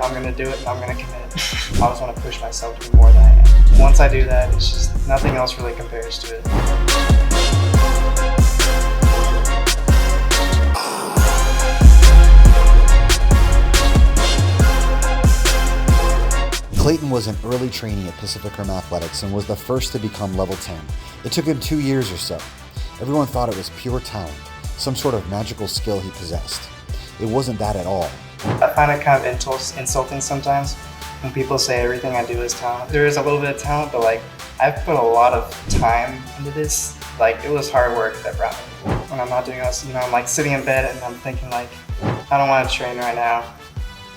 I'm gonna do it, and I'm gonna commit. I always want to push myself to be more than I am. Once I do that, it's just nothing else really compares to it. Clayton was an early trainee at Pacific Rim Athletics and was the first to become level 10. It took him 2 years or so. Everyone thought it was pure talent, some sort of magical skill he possessed. It wasn't that at all. I find it kind of insulting sometimes when people say everything I do is talent. There is a little bit of talent, but like I've put a lot of time into this. Like it was hard work that brought me. When I'm not doing this, I'm like sitting in bed and I'm thinking like, I don't want to train right now.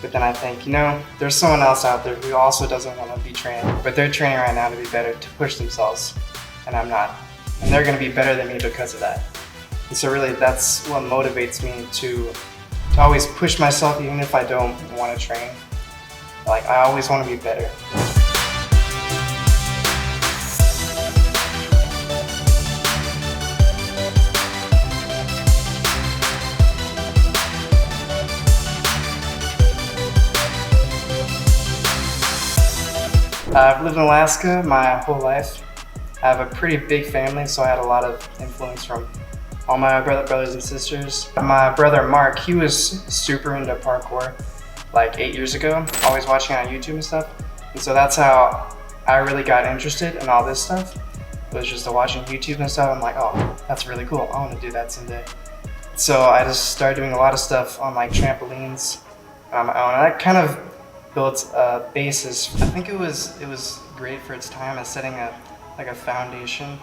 But then I think, there's someone else out there who also doesn't want to be trained, but they're training right now to be better, to push themselves, and I'm not. And they're going to be better than me because of that. And so really that's what motivates me to always push myself even if I don't want to train. Like I always want to be better. I've lived in Alaska my whole life. I have a pretty big family, so I had a lot of influence from all my brothers and sisters. My brother Mark, he was super into parkour like 8 years ago, always watching on YouTube and stuff. And so that's how I really got interested in all this stuff. It was just watching YouTube and stuff. I'm like, oh, that's really cool. I want to do that someday. So I just started doing a lot of stuff on like trampolines on my own. And that kind of built a basis. I think it was great for its time as setting a foundation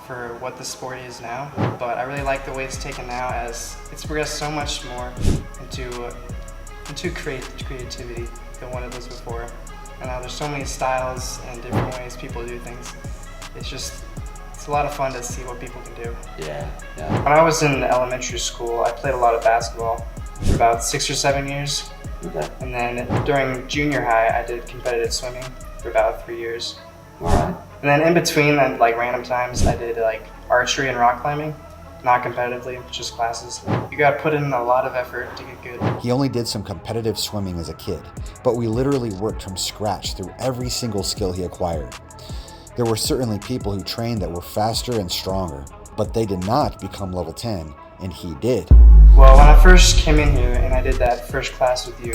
for what the sport is now. But I really like the way it's taken now as it's progressed so much more into creativity than what it was before. And now there's so many styles and different ways people do things. It's a lot of fun to see what people can do. Yeah. When I was in elementary school, I played a lot of basketball for about 6 or 7 years. Okay. And then during junior high, I did competitive swimming for about 3 years. All right. And then in between, at like random times, I did like archery and rock climbing. Not competitively, just classes. You gotta put in a lot of effort to get good. He only did some competitive swimming as a kid, but we literally worked from scratch through every single skill he acquired. There were certainly people who trained that were faster and stronger, but they did not become level 10, and he did. Well, when I first came in here and I did that first class with you,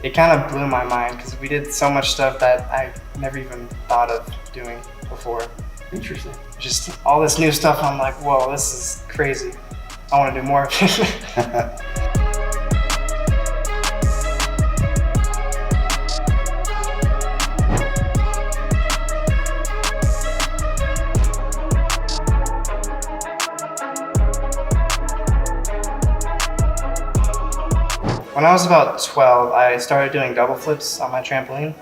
it kind of blew my mind because we did so much stuff that I never even thought of doing before. Interesting. Just all this new stuff, I'm like, whoa, this is crazy. I want to do more of it. When I was about 12, I started doing double flips on my trampoline.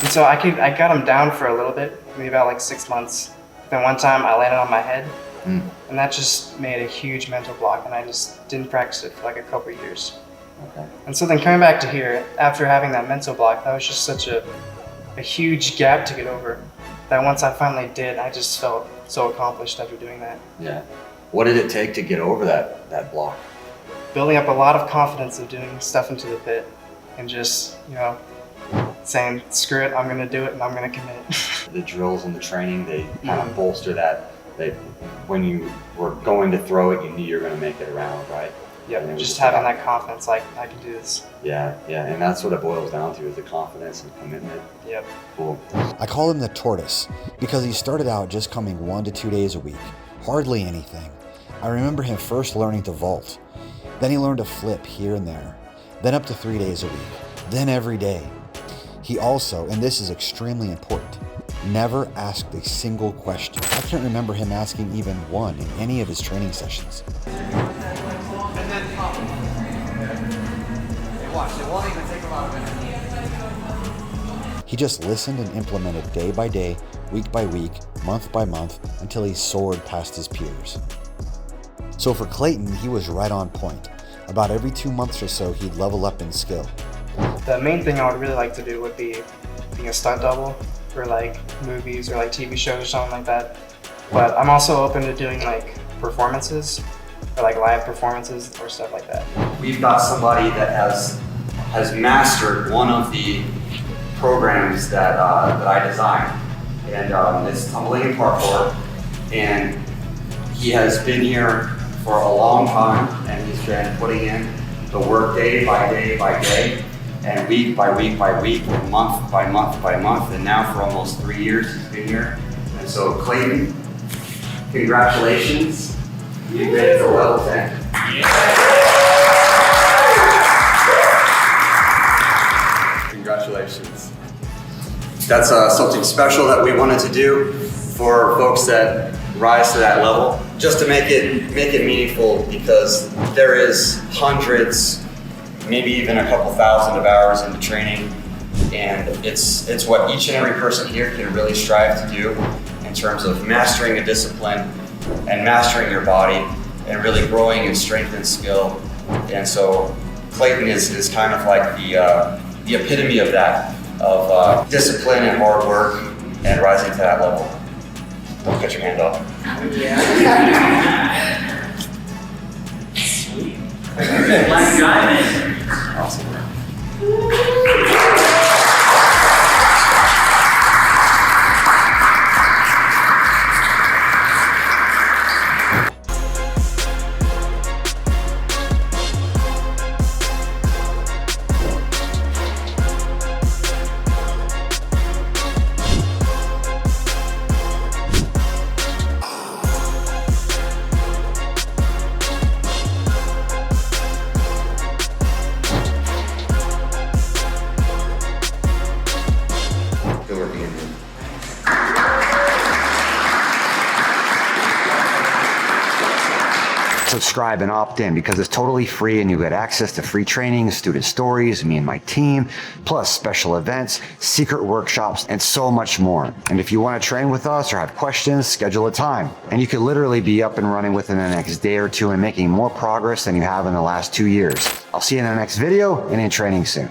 And so I got them down for a little bit, maybe about like 6 months. Then one time I landed on my head, and that just made a huge mental block, and I just didn't practice it for like a couple of years. Okay. And so then coming back to here, after having that mental block, that was just such a huge gap to get over, that once I finally did, I just felt so accomplished after doing that. Yeah. What did it take to get over that block? Building up a lot of confidence of doing stuff into the pit, and just, saying, screw it, I'm gonna do it and I'm gonna commit. The drills and the training, they kind of bolster that. When you were going to throw it, you knew you were gonna make it around, right? Yeah, just having that confidence, like, I can do this. Yeah, and that's what it boils down to, is the confidence and commitment. Yep. Cool. I call him the tortoise because he started out just coming 1 to 2 days a week, hardly anything. I remember him first learning to vault. Then he learned to flip here and there, then up to 3 days a week, then every day. He also, and this is extremely important, never asked a single question. I can't remember him asking even one in any of his training sessions. He just listened and implemented day by day, week by week, month by month, until he soared past his peers. So for Clayton, he was right on point. About every 2 months or so, he'd level up in skill. The main thing I would really like to do would be being a stunt double for like movies or like TV shows or something like that. But I'm also open to doing like performances or like live performances or stuff like that. We've got somebody that has has mastered one of the programs that I designed, and it's tumbling and parkour. And he has been here for a long time, and he's been putting in the work day by day by day, and week by week by week, month by month by month, and now for almost 3 years he's been here. And so Clayton, congratulations, you made it to level 10. Congratulations. That's something special that we wanted to do for folks that rise to that level, just to make it meaningful, because there is hundreds, maybe even a couple thousand of hours into training, and it's what each and every person here can really strive to do in terms of mastering a discipline and mastering your body and really growing in strength and skill. And so Clayton is kind of like the epitome of that, of discipline and hard work and rising to that level. Don't cut your hand off. Sweet. Last guy, man. Awesome. Subscribe and opt in because it's totally free, and you get access to free training, student stories, me and my team, plus special events, secret workshops, and so much more. And if you want to train with us or have questions, schedule a time. And you could literally be up and running within the next day or two and making more progress than you have in the last 2 years. I'll see you in the next video and in training soon.